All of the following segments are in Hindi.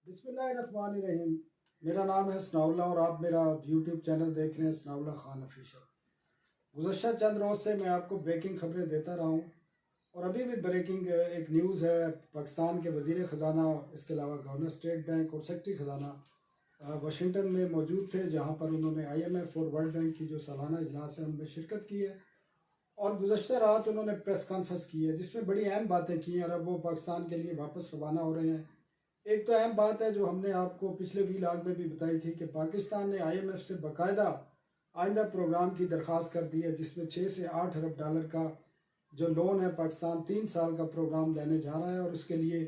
बिस्मिल्लाहिर्रहमानिर्रहीम। मेरा नाम है सनाउल्लाह और आप मेरा यूट्यूब चैनल देख रहे हैं सनाउल्लाह खान ऑफिशियल। गुज़श्ता चंद रोज़ से मैं आपको ब्रेकिंग खबरें देता रहा हूँ और अभी भी ब्रेकिंग एक न्यूज़ है। पाकिस्तान के वज़ीर ख़जाना, इसके अलावा गवर्नर स्टेट बैंक और सेक्रेटरी ख़जाना वाशिंगटन में मौजूद थे, जहाँ पर उन्होंने IMF और वर्ल्ड बैंक की जो सालाना इजलास है उनमें शिरकत की है और गुज़श्ता रात उन्होंने प्रेस कॉन्फ्रेंस की है जिसमें बड़ी अहम बातें की हैं और अब वो पाकिस्तान के लिए वापस रवाना हो रहे हैं। एक तो अहम बात है जो हमने आपको पिछले वीलॉग में भी बताई थी कि पाकिस्तान ने IMF से बाकायदा आइंदा प्रोग्राम की दरख्वास्त कर दी है, जिसमें 6 से 8 अरब डॉलर का जो लोन है पाकिस्तान 3 साल का प्रोग्राम लेने जा रहा है और उसके लिए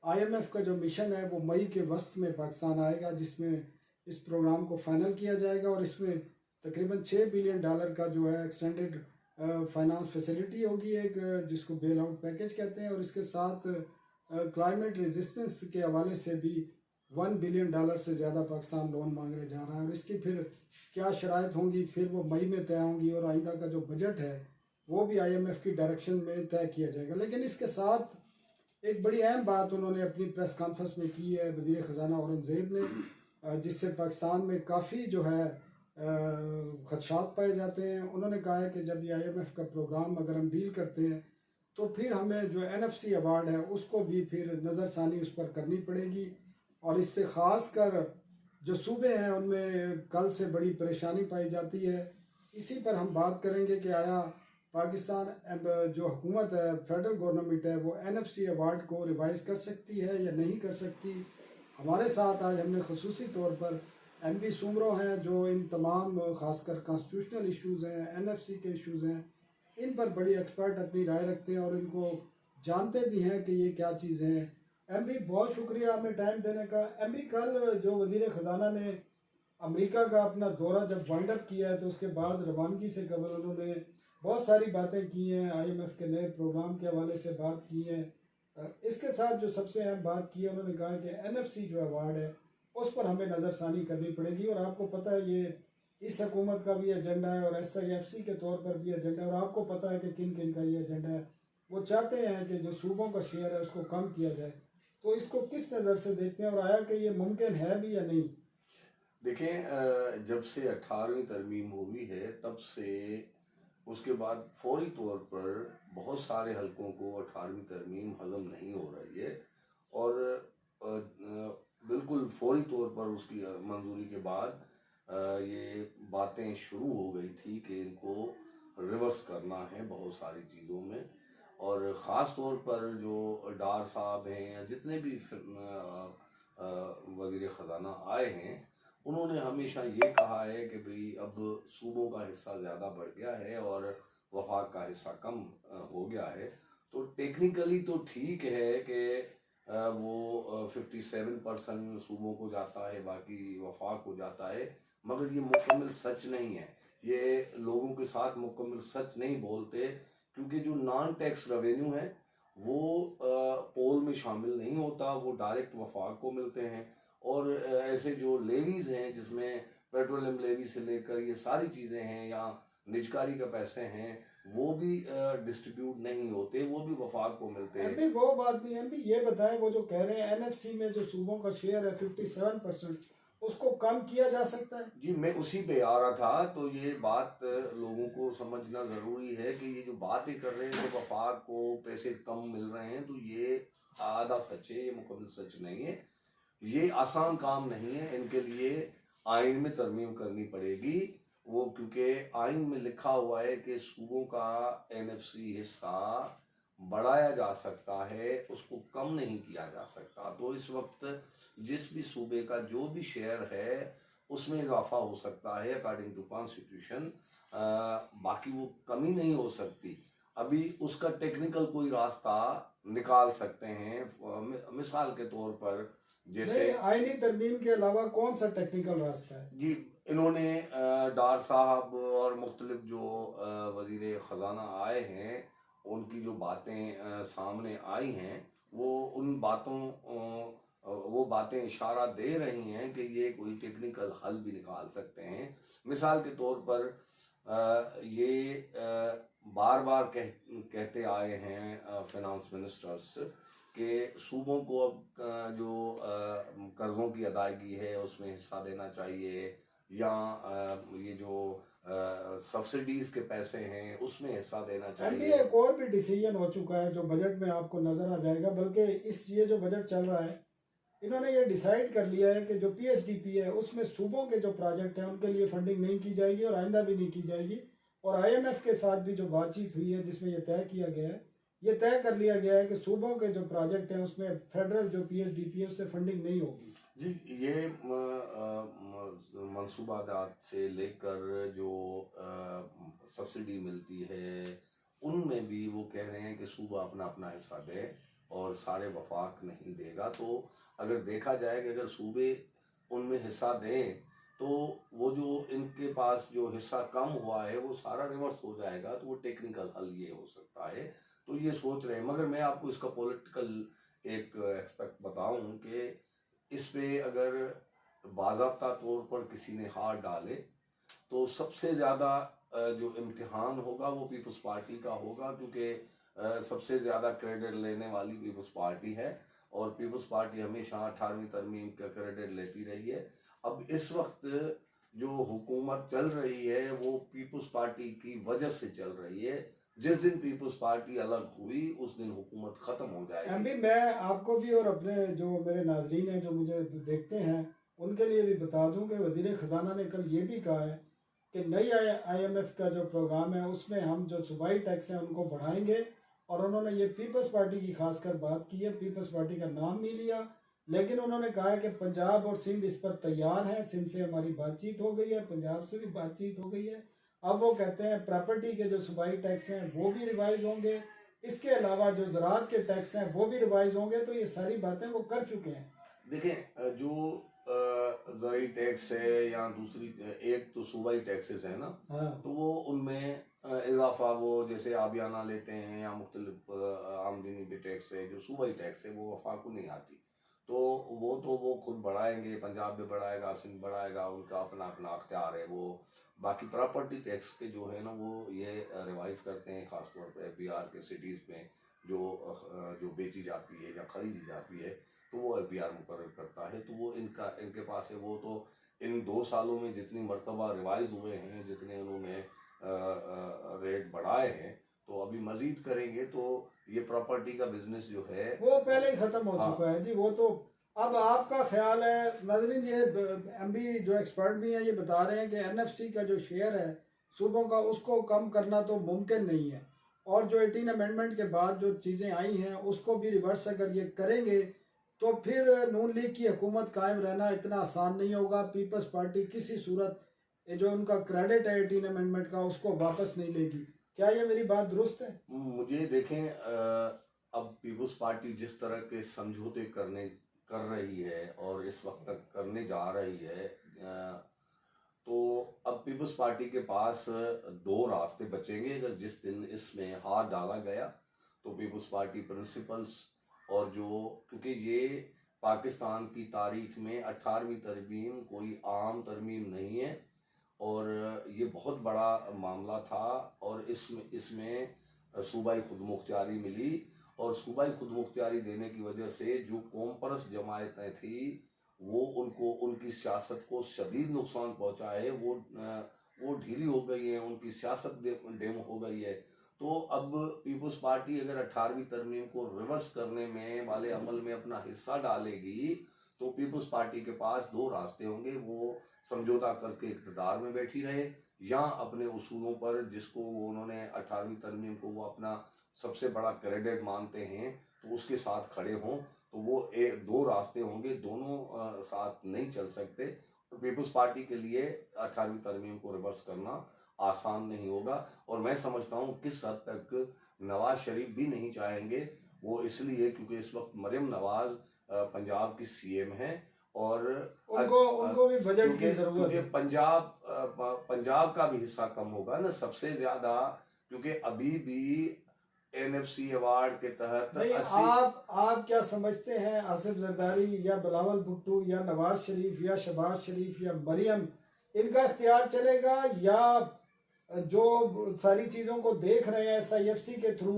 IMF का जो मिशन है वो मई के वस्त में पाकिस्तान आएगा, जिसमें इस प्रोग्राम को फाइनल किया जाएगा और इसमें तकरीबन 6 बिलियन डॉलर का जो है एक्सटेंडेड फाइनेंस फैसिलिटी होगी, एक जिसको बेल आउट पैकेज कहते हैं, और इसके साथ क्लाइमेट रेजिस्टेंस के हवाले से भी 1 बिलियन डॉलर से ज़्यादा पाकिस्तान लोन मांगने जा रहा है और इसकी फिर क्या शराइत होंगी फिर वो मई में तय होंगी और आइंदा का जो बजट है वो भी IMF की डायरेक्शन में तय किया जाएगा। लेकिन इसके साथ एक बड़ी अहम बात उन्होंने अपनी प्रेस कॉन्फ्रेंस में की है वज़ीर ख़जाना औरंगज़ेब ने, जिससे पाकिस्तान में काफ़ी जो है खदशात पाए जाते हैं। उन्होंने कहा है कि जब ये IMF का प्रोग्राम अगर हम डील करते हैं तो फिर हमें जो NFC अवार्ड है उसको भी फिर नज़रसानी उस पर करनी पड़ेगी और इससे ख़ास कर जो सूबे हैं उनमें कल से बड़ी परेशानी पाई जाती है। इसी पर हम बात करेंगे कि आया पाकिस्तान जो हुकूमत है, फेडरल गवर्नमेंट है, वो NFC अवार्ड को रिवाइज़ कर सकती है या नहीं कर सकती। हमारे साथ आज हमने खसूसी तौर पर MB सुमरो हैं जो इन तमाम ख़ासकर कॉन्स्टिट्यूशनल इश्यूज़ हैं, NFC के इश्यूज़ हैं, इन पर बड़ी एक्सपर्ट अपनी राय रखते हैं और इनको जानते भी हैं कि ये क्या चीज़ हैं। MB बहुत शुक्रिया हमें टाइम देने का। MB कल जो वज़ीर ख़जाना ने अमेरिका का अपना दौरा जब वाइंड अप किया है तो उसके बाद रवानगी से कबल उन्होंने बहुत सारी बातें की हैं, IMF के नए प्रोग्राम के हवाले से बात की है। इसके साथ जो सबसे अहम बात की है, उन्होंने कहा कि NFC जो अवार्ड है उस पर हमें नज़रसानी करनी पड़ेगी और आपको पता है ये इस हुकूमत का भी एजेंडा है और SIFC के तौर पर भी एजेंडा है और आपको पता है कि किन किन का ये एजेंडा है। वो चाहते हैं कि जो सूबों का शेयर है उसको कम किया जाए, तो इसको किस नज़र से देखते हैं और आया कि ये मुमकिन है भी या नहीं? देखें, जब से 18वीं तरमीम हुई है तब से उसके बाद फौरी तौर पर बहुत सारे हलकों को 18वीं तरमीम हजम नहीं हो रही है और बिल्कुल फौरी तौर पर उसकी मंजूरी के बाद ये बातें शुरू हो गई थी कि इनको रिवर्स करना है बहुत सारी चीज़ों में। और ख़ास तौर पर जो डार साहब हैं या जितने भी वज़ीर ख़जाना आए हैं, उन्होंने हमेशा ये कहा है कि भाई अब सूबों का हिस्सा ज़्यादा बढ़ गया है और वफाक का हिस्सा कम हो गया है। तो टेक्निकली तो ठीक है कि वो 57% सूबों को जाता है, बाकी वफाक को जाता है, मगर ये मुकम्मल सच नहीं है। ये लोगों के साथ मुकम्मल सच नहीं बोलते, क्योंकि जो नॉन टैक्स रेवेन्यू है वो पोल में शामिल नहीं होता, वो डायरेक्ट वफाक को मिलते हैं। और ऐसे जो लेवीज हैं जिसमें पेट्रोलियम लेवी से लेकर ये सारी चीज़ें हैं या निजकारी के पैसे हैं, वो भी डिस्ट्रीब्यूट नहीं होते, वो भी वफाक को मिलते हैं। एमपी वो बात नहीं, एमपी ये बताएं, वो जो कह रहे हैं NFC में जो सूबों का शेयर है 57%, उसको कम किया जा सकता है? जी, मैं उसी पे आ रहा था। तो ये बात लोगों को समझना ज़रूरी है कि ये जो बातें कर रहे हैं कि वफाक को पैसे कम मिल रहे हैं, तो ये आधा सच है, ये मुकम्मल सच नहीं है। ये आसान काम नहीं है, इनके लिए आइन में तरमीम करनी पड़ेगी। वो क्योंकि आइन में लिखा हुआ है कि सूबों का NFC हिस्सा बढ़ाया जा सकता है, उसको कम नहीं किया जा सकता। तो इस वक्त जिस भी सूबे का जो भी शेयर है उसमें इजाफा हो सकता है अकॉर्डिंग टू कॉन्स्टिट्यूशन, बाकी वो कमी नहीं हो सकती। अभी उसका टेक्निकल कोई रास्ता निकाल सकते हैं। मिसाल के तौर पर जैसे आईनी तरमीम के अलावा कौन सा टेक्निकल रास्ता है? जी, इन्होंने डार साहब और मुख्तलिफ जो वज़ीर ख़जाना आए हैं उनकी जो बातें सामने आई हैं, वो उन बातों वो बातें इशारा दे रही हैं कि ये कोई टेक्निकल हल भी निकाल सकते हैं। मिसाल के तौर पर ये बार बार कहते आए हैं फाइनेंस मिनिस्टर्स कि सूबों को अब जो कर्ज़ों की अदायगी है उसमें हिस्सा देना चाहिए, या ये जो सब्सिडीज़ के पैसे हैं उसमें हिस्सा देना एमपी चाहिए। एक और भी डिसीजन हो चुका है जो बजट में आपको नजर आ जाएगा, बल्कि इस ये जो बजट चल रहा है इन्होंने ये डिसाइड कर लिया है कि जो पीएसडीपी है उसमें सूबों के जो प्रोजेक्ट हैं उनके लिए फंडिंग नहीं की जाएगी और आइंदा भी नहीं की जाएगी। और आईएमएफ के साथ भी जो बातचीत हुई है जिसमें ये तय किया गया है, ये तय कर लिया गया है कि सूबों के जो प्रोजेक्ट हैं उसमें फेडरल जो पीएसडीपी है उससे फंडिंग नहीं होगी। जी, ये मंसूबात से लेकर जो सब्सिडी मिलती है उनमें भी वो कह रहे हैं कि सूबा अपना अपना हिस्सा दे और सारे वफाक नहीं देगा। तो अगर देखा जाए कि अगर सूबे उनमें हिस्सा दें तो वो जो इनके पास जो हिस्सा कम हुआ है वो सारा रिवर्स हो जाएगा, तो वो टेक्निकल हल ये हो सकता है। तो ये सोच रहे हैं, मगर मैं आपको इसका पॉलिटिकल एक एक्सपेक्ट बताऊं कि इस पे अगर बाज़ाब्ता तौर पर किसी ने हाथ डाले तो सबसे ज़्यादा जो इम्तिहान होगा वो पीपल्स पार्टी का होगा, क्योंकि सबसे ज़्यादा क्रेडिट लेने वाली पीपल्स पार्टी है और पीपल्स पार्टी हमेशा 18वीं तरमीम का क्रेडिट लेती रही है। अब इस वक्त जो हुकूमत चल रही है वो पीपल्स पार्टी की वजह से चल रही है। जिस दिन पीपल्स पार्टी अलग हुई उस दिन हुकूमत ख़त्म हो जाएगी। अभी मैं आपको भी और अपने जो मेरे नाजरीन हैं जो मुझे देखते हैं उनके लिए भी बता दूं कि वज़ीर ख़जाना ने कल ये भी कहा है कि नई आईएमएफ का जो प्रोग्राम है उसमें हम जो सूबाई टैक्स हैं उनको बढ़ाएंगे। और उन्होंने ये पीपल्स पार्टी की खासकर बात की है, पीपल्स पार्टी का नाम नहीं लिया, लेकिन उन्होंने कहा है कि पंजाब और सिंध इस पर तैयार हैं। सिंध से हमारी बातचीत हो गई है, पंजाब से भी बातचीत हो गई है। अब वो कहते हैं प्रॉपर्टी के जो सूबाई टैक्स हैं वो भी रिवाइज होंगे, इसके अलावा जो ज़राअत के टैक्स हैं वो भी रिवाइज होंगे। तो ये सारी बातें वो कर चुके हैं। देखें, जो ज़रूरी टैक्स है या दूसरी एक तो सूबाई टैक्सेस है ना, हाँ तो वो उनमें इजाफा वो जैसे आबियाना लेते हैं या मुख्तलिफ आमदनी पे टैक्स है, जो सूबाई टैक्स है वो वफाक को नहीं आती, तो वो खुद बढ़ाएंगे, पंजाब भी बढ़ाएगा, सिंध बढ़ाएगा, उनका अपना अपना अख्तियार है वो। बाकी प्रॉपर्टी टैक्स के जो है ना वो ये रिवाइज करते हैं, ख़ासतौर पर बिहार के सिटीज़ में जो बेची जाती है या ख़रीदी जाती है तो वो एफबीआर मुकर्रर करता है। तो वो इनके पास है। वो तो इन 2 सालों में जितनी मरतबा रिवाइज हुए हैं, जितने उन्होंने रेट बढ़ाए हैं, तो अभी मजीद करेंगे तो ये प्रॉपर्टी का बिजनेस जो है वो पहले ही ख़त्म हो हाँ। चुका है जी। वो तो अब आपका ख्याल है नाज़रीन, ये एमबी जो एक्सपर्ट भी हैं ये बता रहे हैं कि एनएफसी का जो शेयर है सूबों का उसको कम करना तो मुमकिन नहीं है, और जो 18 अमेंडमेंट के बाद जो चीज़ें आई हैं उसको भी रिवर्स अगर ये करेंगे तो फिर नून लीग की हुकूमत कायम रहना इतना आसान नहीं होगा। पीपल्स पार्टी किसी सूरत ये जो उनका क्रेडिट है 18 अमेंडमेंट का उसको वापस नहीं लेगी। क्या ये मेरी बात दुरुस्त है? मुझे देखें, अब पीपल्स पार्टी जिस तरह के समझौते कर रही है और इस वक्त तक करने जा रही है, तो अब पीपल्स पार्टी के पास 2 रास्ते बचेंगे। अगर जिस दिन इसमें हाथ डाला गया तो पीपल्स पार्टी प्रिंसिपल्स और जो, क्योंकि ये पाकिस्तान की तारीख में 18वीं तरमीम कोई आम तरमीम नहीं है और ये बहुत बड़ा मामला था, और इसमें सूबाई खुद मुख्तियारी मिली, और सूबाई खुद मुख्तियारी देने की वजह से जो कौम परस्त जमायतें थी वो उनको उनकी सियासत को शदीद नुकसान पहुंचा है। वो ढीली हो गई है, उनकी सियासत डेम हो गई है। तो अब पीपल्स पार्टी अगर 18वीं तरमीम को रिवर्स करने में वाले अमल में अपना हिस्सा डालेगी तो पीपल्स पार्टी के पास 2 रास्ते होंगे। वो समझौता करके इक़्तिदार में बैठी रहे, या अपने उसूलों पर, जिसको वो उन्होंने 18वीं तरमीम को वो अपना सबसे बड़ा क्रेडिट मानते हैं, तो उसके साथ खड़े हों। तो वो 2 रास्ते होंगे, दोनों साथ नहीं चल सकते। तो पीपल्स पार्टी के लिए 18वीं तरमीम को रिवर्स करना आसान नहीं होगा, और मैं समझता हूँ किस हद तक नवाज शरीफ भी नहीं चाहेंगे। वो इसलिए क्योंकि इस वक्त मरियम नवाज पंजाब की सीएम है और उनको भी बजट की जरूरत है। पंजाब का भी हिस्सा कम होगा ना सबसे ज्यादा, क्योंकि अभी भी एनएफसी अवार्ड के तहत नहीं, 80 आप क्या समझते हैं आसिफ जरदारी या बिलावल भुट्टो या नवाज शरीफ या शहबाज शरीफ या मरियम, इनका इख्तियार चलेगा या जो सारी चीज़ों को देख रहे हैं एसआईएफसी के थ्रू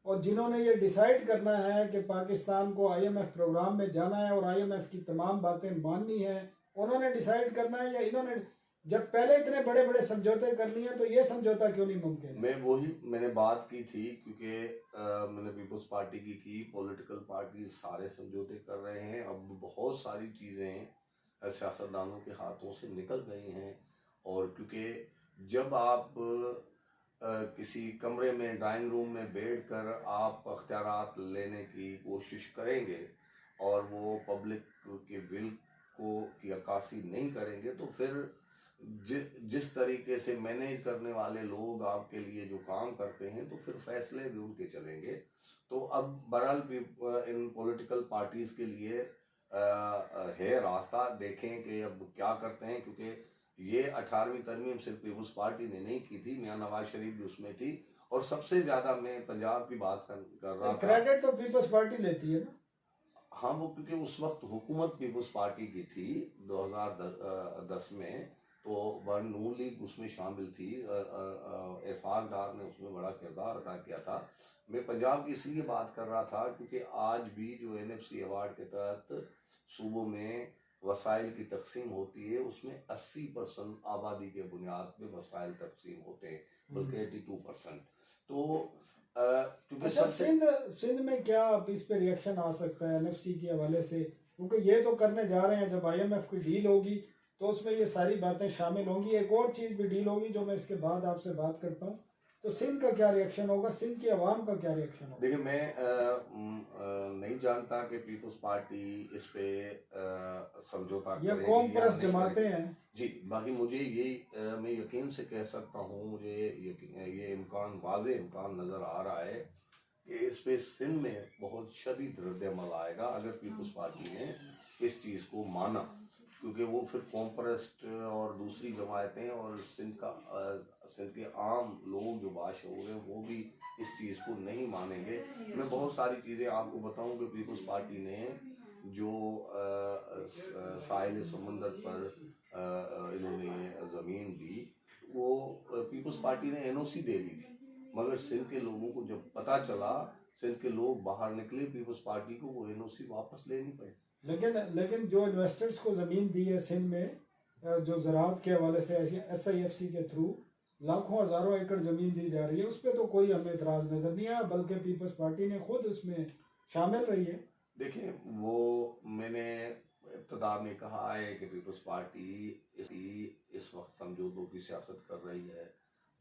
और जिन्होंने ये डिसाइड करना है कि पाकिस्तान को आईएमएफ प्रोग्राम में जाना है और आईएमएफ की तमाम बातें माननी है, उन्होंने डिसाइड करना है या इन्होंने जब पहले इतने बड़े बड़े समझौते कर लिए तो ये समझौता क्यों नहीं मुमकिन है? मैंने बात की थी क्योंकि मैंने पीपल्स पार्टी की पॉलिटिकल पार्टी सारे समझौते कर रहे हैं। अब बहुत सारी चीज़ें सियासतदानों के हाथों से निकल गई हैं, और क्योंकि जब आप किसी कमरे में ड्राइंग रूम में बैठकर आप अख्तियारात लेने की कोशिश करेंगे और वो पब्लिक के विल को की अक्कासी नहीं करेंगे, तो फिर जिस तरीके से मैनेज करने वाले लोग आपके लिए जो काम करते हैं, तो फिर फैसले भी उनके चलेंगे। तो अब बहरहाल इन पॉलिटिकल पार्टीज़ के लिए है रास्ता, देखें कि अब क्या करते हैं, क्योंकि ये 18वीं तरमीम सिर्फ पीपल्स पार्टी ने नहीं की थी, मियां नवाज शरीफ भी उसमें थी। और सबसे ज़्यादा मैं पंजाब की बात कर रहा था। क्रेडिट तो पीपल्स पार्टी लेती है ना? हाँ, वो क्योंकि उस वक्त हुकूमत पीपल्स पार्टी की थी 2010 में, तो वन नून लीग उसमें शामिल थी। एहसास डार ने उसमें बड़ा किरदार अदा किया था। मैं पंजाब की इसलिए बात कर रहा था क्योंकि आज भी जो एनएफसी अवार्ड के तहत सूबों में वसाइल की तकसीम होती है, उसमें 80% आबादी के बुनियाद पे वसाइल तकसीम होते हैं, बल्कि 82%। तो क्योंकि अच्छा, सिंध में क्या अब इस पे रिएक्शन आ सकता है एनएफसी के हवाले से? क्योंकि ये तो करने जा रहे हैं, जब आईएमएफ की डील होगी तो उसमें ये सारी बातें शामिल होंगी। एक और चीज़ भी डील होगी जो मैं इसके बाद आपसे बात करता हूँ। तो सिंध का क्या रिएक्शन होगा, सिंध की आवाम का क्या रिएक्शन होगा? देखिए, मैं नहीं जानता कि पीपल्स पार्टी इस पे समझौता ये करेगी कौम या परस्त नहीं जमाते करेगी। हैं जी, बाकी मुझे ये मैं यकीन से कह सकता हूँ, मुझे ये इम्कान, वाज़े इम्कान नज़र आ रहा है कि इस पे सिंध में बहुत शदीद रद्द-ए-अमल आएगा अगर पीपल्स पार्टी ने इस चीज़ को माना, क्योंकि वो फिर कॉम्परस्ट और दूसरी जमायतें और सिंध के आम लोग जो बाशऊर हैं वो भी इस चीज़ को नहीं मानेंगे। मैं बहुत सारी चीज़ें आपको बताऊं कि पीपल्स पार्टी ने जो साहिल समंदर पर इन्होंने ज़मीन दी, वो पीपल्स पार्टी ने एनओसी दे दी थी, मगर सिंध के लोगों को जब पता चला, सिंध के लोग बाहर निकले, पीपल्स पार्टी को वो एनओसी वापस लेनी पड़ी। लेकिन जो इन्वेस्टर्स को ज़मीन दी है सिंध में, जो ज़राअत के हवाले से एसआईएफसी के थ्रू लाखों हज़ारों एकड़ ज़मीन दी जा रही है, उस पर तो कोई हमें इतराज़ नज़र नहीं आया, बल्कि पीपल्स पार्टी ने खुद उसमें शामिल रही है। देखिए, वो मैंने इब्तिदा में कहा है कि पीपल्स पार्टी इस वक्त समझौतों की सियासत कर रही है।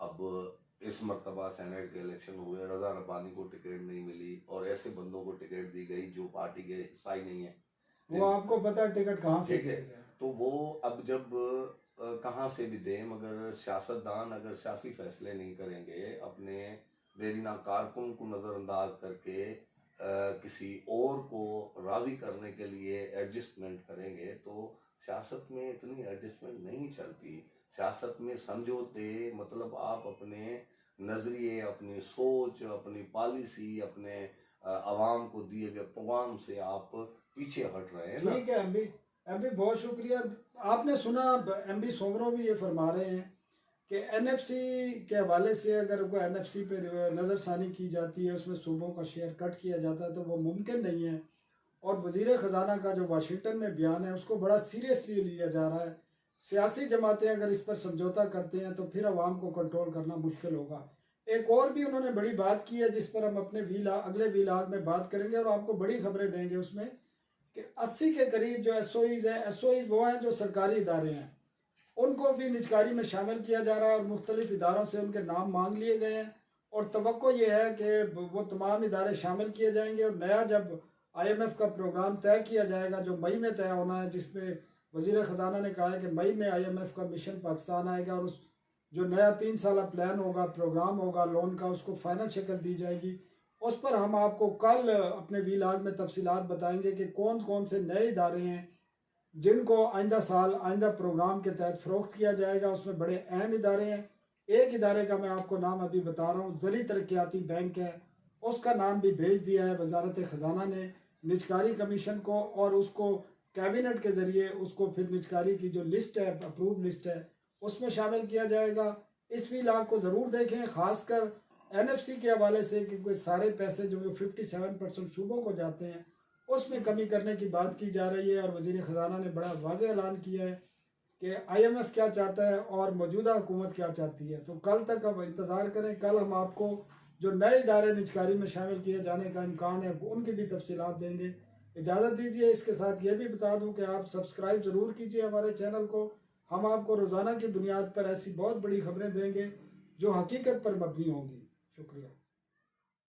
अब इस मरतबा सेनेट के इलेक्शन हुए, रज़ा रब्बानी को टिकट नहीं मिली और ऐसे बंदों को टिकट दी गई जो पार्टी के हिस्सा ही नहीं है। वो आपको पता है टिकट कहाँ से दिया गया? तो वो अब जब कहाँ से भी दें, मगर सियासतदान अगर सियासी फैसले नहीं करेंगे, अपने देरीना कारकुन को नज़रअंदाज करके किसी और को राज़ी करने के लिए एडजस्टमेंट करेंगे, तो सियासत में इतनी एडजस्टमेंट नहीं चलती। सियासत में समझौते मतलब आप अपने नज़रिए, अपनी सोच, अपनी पॉलिसी, अपने आवाम को दिए गए पैगाम से आप पीछे हट रहे हैं ना। ठीक है एमपी बहुत शुक्रिया। आपने सुना एमपी सोमरो भी ये फरमा रहे हैं कि एनएफसी के हवाले से अगर कोई एनएफसी पे नज़रसानी की जाती है, उसमें सूबों का शेयर कट किया जाता है, तो वो मुमकिन नहीं है। और वज़ीर ख़जाना का जो वाशिंगटन में बयान है उसको बड़ा सीरियसली लिया जा रहा है। सियासी जमातें अगर इस पर समझौता करते हैं तो फिर अवाम को कंट्रोल करना मुश्किल होगा। एक और भी उन्होंने बड़ी बात की है जिस पर हम अपने अगले वीलॉग में बात करेंगे और आपको बड़ी खबरें देंगे उसमें, कि 80 के करीब जो एसओईज हैं, एसओईज वो हैं जो सरकारी इदारे हैं, उनको भी निजकारी में शामिल किया जा रहा है और मुख्तलिफ इदारों से उनके नाम मांग लिए गए हैं। और तवक्को ये है कि वो तमाम इदारे शामिल किए जाएंगे और नया जब आईएमएफ का प्रोग्राम तय किया जाएगा जो मई में तय होना है, जिसमें वज़ीर ख़जाना ने कहा है कि मई में आईएमएफ का मिशन पाकिस्तान आएगा और उस जो नया 3 साला प्लान होगा, प्रोग्राम होगा लोन का, उसको फाइनल शक्ल दी जाएगी। उस पर हम आपको कल अपने वीलॉग में तफसीलात बताएंगे कि कौन कौन से नए इदारे हैं जिनको आइंदा साल आइंदा प्रोग्राम के तहत फ़रोख्त किया जाएगा। उसमें बड़े अहम इदारे हैं। एक इदारे का मैं आपको नाम अभी बता रहा हूँ, ज़री तरक्याती बैंक है, उसका नाम भी भेज दिया है वजारत ख़जाना ने निजकारी कमीशन को, और उसको कैबिनेट के ज़रिए उसको फिर निजकारी की जो लिस्ट है, अप्रूव लिस्ट है, उसमें शामिल किया जाएगा। इस वीलॉग को ज़रूर देखें, ख़ासकर NFC के हवाले से क्योंकि सारे पैसे जो 57% सूबों को जाते हैं उसमें कमी करने की बात की जा रही है और वज़ीर ख़जाना ने बड़ा वाज़ेह ऐलान किया है कि IMF क्या चाहता है और मौजूदा हुकूमत क्या चाहती है। तो कल तक अब इंतज़ार करें, कल हम आपको जो नए इदारे निजकारी में शामिल किए जाने का इम्कान है उनकी भी तफसीलात देंगे। इजाज़त दीजिए, इसके साथ ये भी बता दूं कि आप सब्सक्राइब ज़रूर कीजिए हमारे चैनल को। हम आपको रोज़ाना की बुनियाद पर ऐसी बहुत बड़ी खबरें देंगे जो हकीकत पर मबनी होंगी। शुक्रिया।